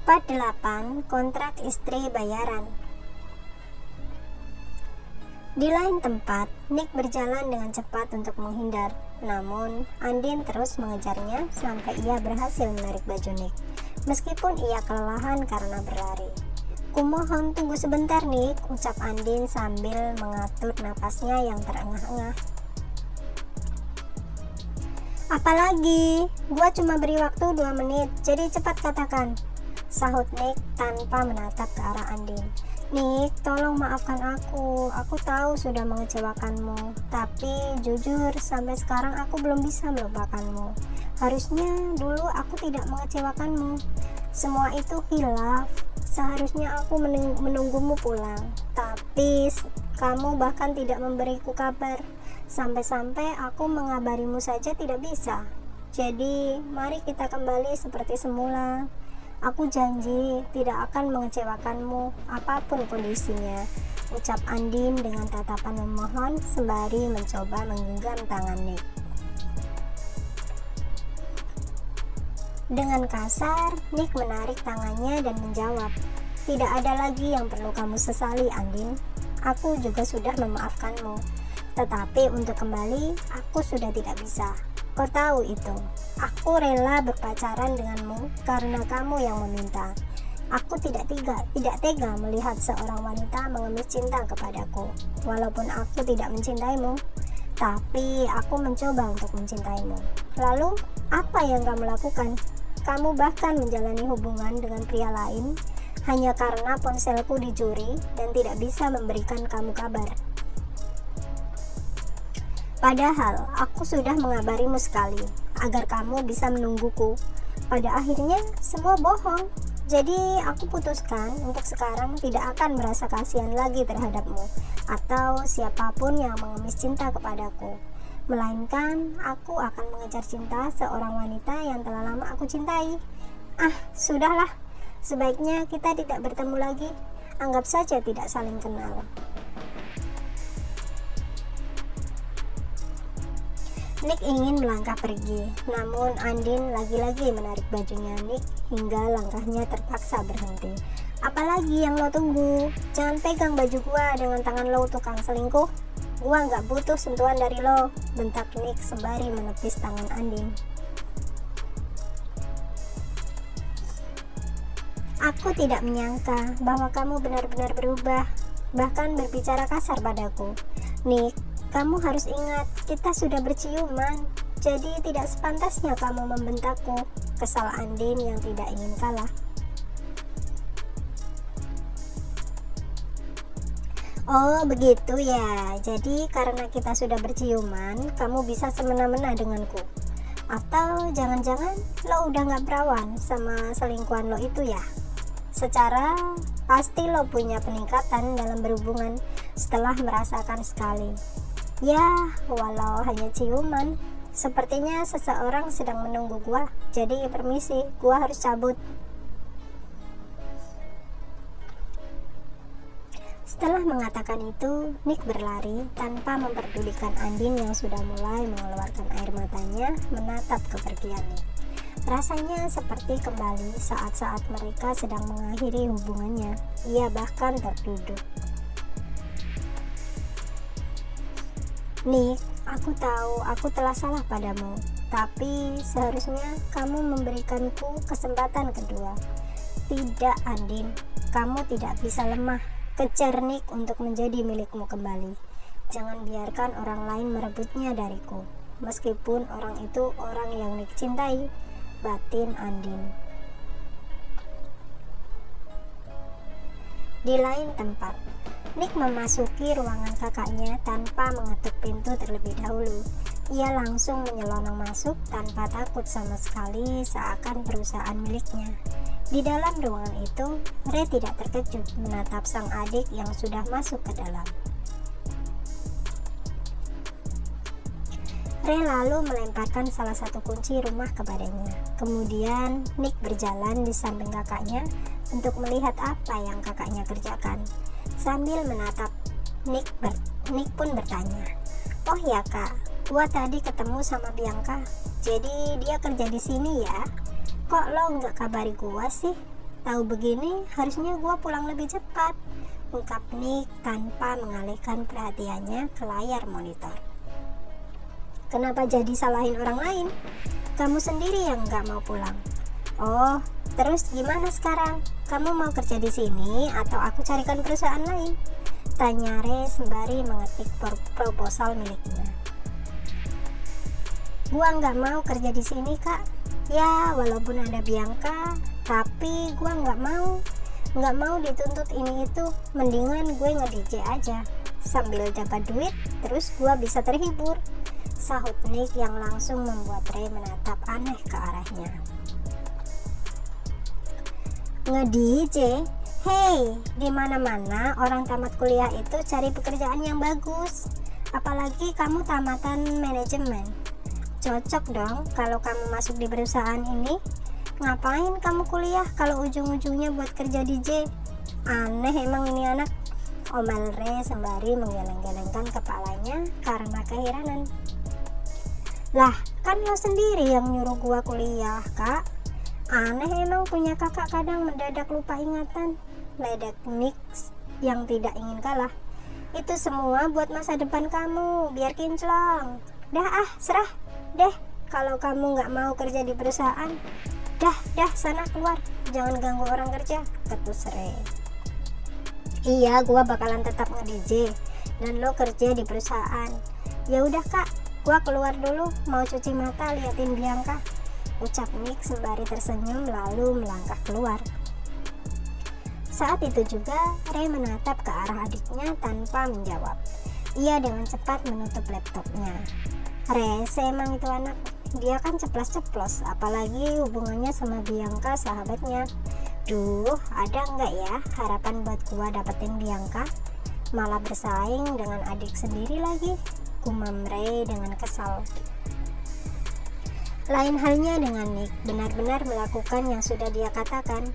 Part 8. Kontrak istri bayaran. Di lain tempat, Nick berjalan dengan cepat untuk menghindar. Namun, Andin terus mengejarnya sampai ia berhasil menarik baju Nick. Meskipun ia kelelahan karena berlari. "Kumohon tunggu sebentar, Nick," ucap Andin sambil mengatur napasnya yang terengah-engah. "Apalagi? Gua cuma beri waktu 2 menit, jadi cepat katakan," sahut Nick tanpa menatap ke arah Andin. "Nick, tolong maafkan aku tahu sudah mengecewakanmu, tapi jujur sampai sekarang aku belum bisa melupakanmu. Harusnya dulu aku tidak mengecewakanmu. Semua itu hilaf. Seharusnya aku menunggumu pulang, tapi kamu bahkan tidak memberiku kabar. Sampai-sampai aku mengabarimu saja tidak bisa. Jadi mari kita kembali seperti semula. Aku janji tidak akan mengecewakanmu apapun kondisinya," ucap Andin dengan tatapan memohon sembari mencoba menggenggam tangan Nick. Dengan kasar, Nick menarik tangannya dan menjawab, "Tidak ada lagi yang perlu kamu sesali, Andin. Aku juga sudah memaafkanmu. Tetapi untuk kembali, aku sudah tidak bisa. Kau tahu itu. Aku rela berpacaran denganmu karena kamu yang meminta. Aku tidak tega melihat seorang wanita mengemis cinta kepadaku. Walaupun aku tidak mencintaimu, tapi aku mencoba untuk mencintaimu. Lalu, apa yang kamu lakukan? Kamu bahkan menjalani hubungan dengan pria lain hanya karena ponselku dicuri dan tidak bisa memberikan kamu kabar. Padahal aku sudah mengabarimu sekali agar kamu bisa menungguku. Pada akhirnya semua bohong. Jadi aku putuskan untuk sekarang tidak akan merasa kasihan lagi terhadapmu atau siapapun yang mengemis cinta kepadaku. Melainkan aku akan mengejar cinta seorang wanita yang telah lama aku cintai. Sudahlah. Sebaiknya kita tidak bertemu lagi. Anggap saja tidak saling kenal." Nick ingin melangkah pergi, namun Andin lagi-lagi menarik bajunya Nick hingga langkahnya terpaksa berhenti. "Apalagi yang lo tunggu? Jangan pegang baju gua dengan tangan lo, tukang selingkuh. Gua nggak butuh sentuhan dari lo," bentak Nick sembari menepis tangan Andin. "Aku tidak menyangka bahwa kamu benar-benar berubah, bahkan berbicara kasar padaku. Nick, kamu harus ingat, kita sudah berciuman, jadi tidak sepantasnya kamu membentakku," kesal Andin yang tidak ingin kalah. "Oh begitu ya, jadi karena kita sudah berciuman, kamu bisa semena-mena denganku. Atau jangan-jangan lo udah gak perawan sama selingkuhan lo itu ya? Secara pasti lo punya peningkatan dalam berhubungan setelah merasakan sekali. Ya, walau hanya ciuman. Sepertinya seseorang sedang menunggu gua. Jadi permisi, gua harus cabut." Setelah mengatakan itu, Nick berlari tanpa memperdulikan Andin yang sudah mulai mengeluarkan air matanya menatap kepergiannya. Rasanya seperti kembali saat-saat mereka sedang mengakhiri hubungannya. Ia bahkan terduduk. "Nick, aku tahu aku telah salah padamu, tapi seharusnya kamu memberikanku kesempatan kedua." "Tidak, Andin, kamu tidak bisa lemah. Kejar Nick untuk menjadi milikmu kembali. Jangan biarkan orang lain merebutnya dariku, meskipun orang itu orang yang Nick cintai," batin Andin. Di lain tempat, Nick memasuki ruangan kakaknya tanpa mengetuk pintu terlebih dahulu. Ia langsung menyelonong masuk tanpa takut sama sekali, seakan perusahaan miliknya. Di dalam ruangan itu, Ray tidak terkejut menatap sang adik yang sudah masuk ke dalam. Ray lalu melemparkan salah satu kunci rumah kepadanya. Kemudian Nick berjalan di samping kakaknya untuk melihat apa yang kakaknya kerjakan. Sambil menatap Nick pun bertanya, "Oh ya kak, gua tadi ketemu sama Bianca. Jadi dia kerja di sini ya? Kok lo nggak kabari gua sih?" Tahu begini, harusnya gua pulang lebih cepat, ungkap Nick tanpa mengalihkan perhatiannya ke layar monitor. Kenapa jadi salahin orang lain? Kamu sendiri yang gak mau pulang. Oh, terus gimana sekarang? Kamu mau kerja di sini atau aku carikan perusahaan lain? Tanya Ray sembari mengetik proposal miliknya. Gua nggak mau kerja di sini, Kak. Ya, walaupun ada Bianca, tapi gua nggak mau dituntut ini itu. Mendingan gue nge-DJ aja, sambil dapat duit, terus gua bisa terhibur, sahut Nick yang langsung membuat Ray menatap aneh ke arahnya. Nge-DJ? Hey, di mana-mana orang tamat kuliah itu cari pekerjaan yang bagus. Apalagi kamu tamatan manajemen. Cocok dong kalau kamu masuk di perusahaan ini. Ngapain kamu kuliah kalau ujung-ujungnya buat kerja DJ? Aneh emang ini anak, omel Ray sembari menggeleng-gelengkan kepalanya karena keheranan. Lah, kan lo sendiri yang nyuruh gua kuliah, Kak. Aneh emang punya kakak kadang mendadak lupa ingatan, ledek Nick yang tidak ingin kalah. Itu semua buat masa depan kamu, biar kinclong. Dah serah deh, kalau kamu nggak mau kerja di perusahaan, dah sana keluar, jangan ganggu orang kerja, ketus Ray. Iya, gua bakalan tetap nge-DJ dan lo kerja di perusahaan. Ya udah Kak, gua keluar dulu, mau cuci mata liatin Bianca, ucap Nick sembari tersenyum lalu melangkah keluar. Saat itu juga Ray menatap ke arah adiknya tanpa menjawab. Ia dengan cepat menutup laptopnya. Rese emang itu anak, dia kan ceplos-ceplos, apalagi hubungannya sama Bianca sahabatnya. Duh, ada nggak ya harapan buat gua dapetin Bianca? Malah bersaing dengan adik sendiri lagi, gumam Ray dengan kesal. Lain halnya dengan Nick, benar-benar melakukan yang sudah dia katakan.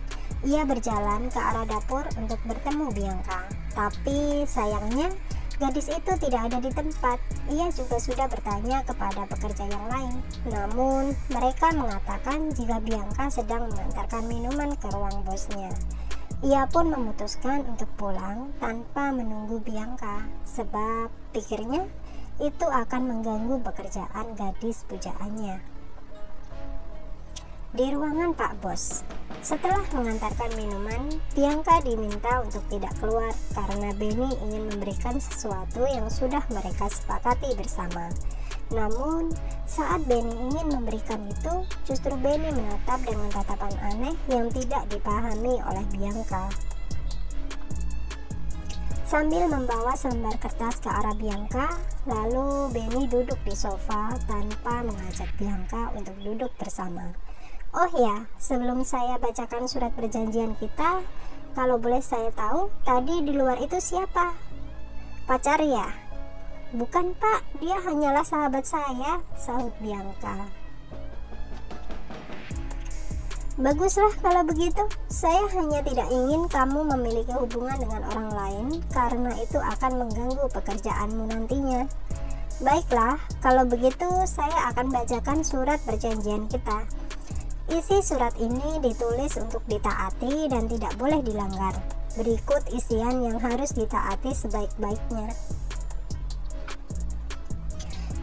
Ia berjalan ke arah dapur untuk bertemu Bianca, tapi sayangnya gadis itu tidak ada di tempat. Ia juga sudah bertanya kepada pekerja yang lain, namun mereka mengatakan jika Bianca sedang mengantarkan minuman ke ruang bosnya. Ia pun memutuskan untuk pulang tanpa menunggu Bianca, sebab pikirnya itu akan mengganggu pekerjaan gadis pujaannya. Di ruangan Pak Bos, setelah mengantarkan minuman, Bianca diminta untuk tidak keluar karena Benny ingin memberikan sesuatu yang sudah mereka sepakati bersama. Namun, saat Benny ingin memberikan itu, justru Benny menatap dengan tatapan aneh yang tidak dipahami oleh Bianca. Sambil membawa selembar kertas ke arah Bianca, lalu Benny duduk di sofa tanpa mengajak Bianca untuk duduk bersama. Oh ya, sebelum saya bacakan surat perjanjian kita, kalau boleh saya tahu, tadi di luar itu siapa? Pacar ya? Bukan Pak, dia hanyalah sahabat saya, sahut Bianca. Baguslah kalau begitu, saya hanya tidak ingin kamu memiliki hubungan dengan orang lain karena itu akan mengganggu pekerjaanmu nantinya. Baiklah, kalau begitu saya akan bacakan surat perjanjian kita. Isi surat ini ditulis untuk ditaati dan tidak boleh dilanggar. Berikut isian yang harus ditaati sebaik-baiknya.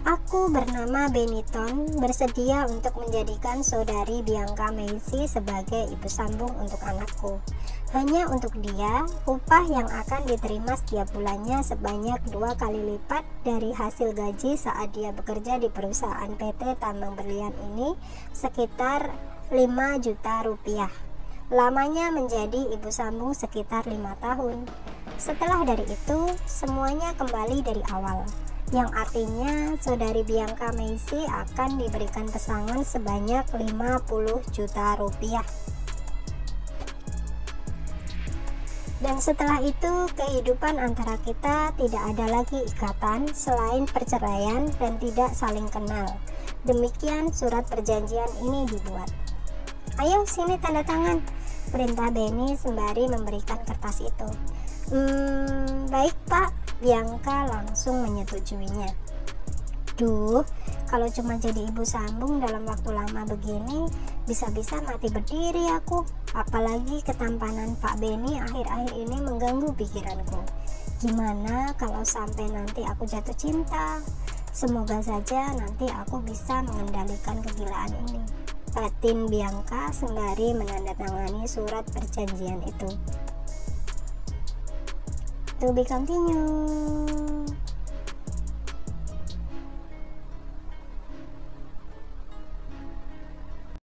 Aku bernama Benetton, bersedia untuk menjadikan saudari Bianca Macy sebagai ibu sambung untuk anakku. Hanya untuk dia, upah yang akan diterima setiap bulannya sebanyak 2 kali lipat dari hasil gaji saat dia bekerja di perusahaan PT Tambang Berlian ini, sekitar 5 juta rupiah. Lamanya menjadi ibu sambung sekitar 5 tahun. Setelah dari itu, semuanya kembali dari awal, yang artinya saudari Bianca Macy akan diberikan pesangon sebanyak 50 juta rupiah. Dan setelah itu, kehidupan antara kita tidak ada lagi ikatan selain perceraian dan tidak saling kenal. Demikian surat perjanjian ini dibuat. Ayo sini tanda tangan, perintah Benny sembari memberikan kertas itu. Baik Pak, Bianca langsung menyetujuinya. Duh, kalau cuma jadi ibu sambung dalam waktu lama begini, bisa-bisa mati berdiri aku. Apalagi ketampanan Pak Benny akhir-akhir ini mengganggu pikiranku. Gimana kalau sampai nanti aku jatuh cinta? Semoga saja nanti aku bisa mengendalikan kegilaan ini. Batin Bianca sembari menandatangani surat perjanjian itu. To be continued.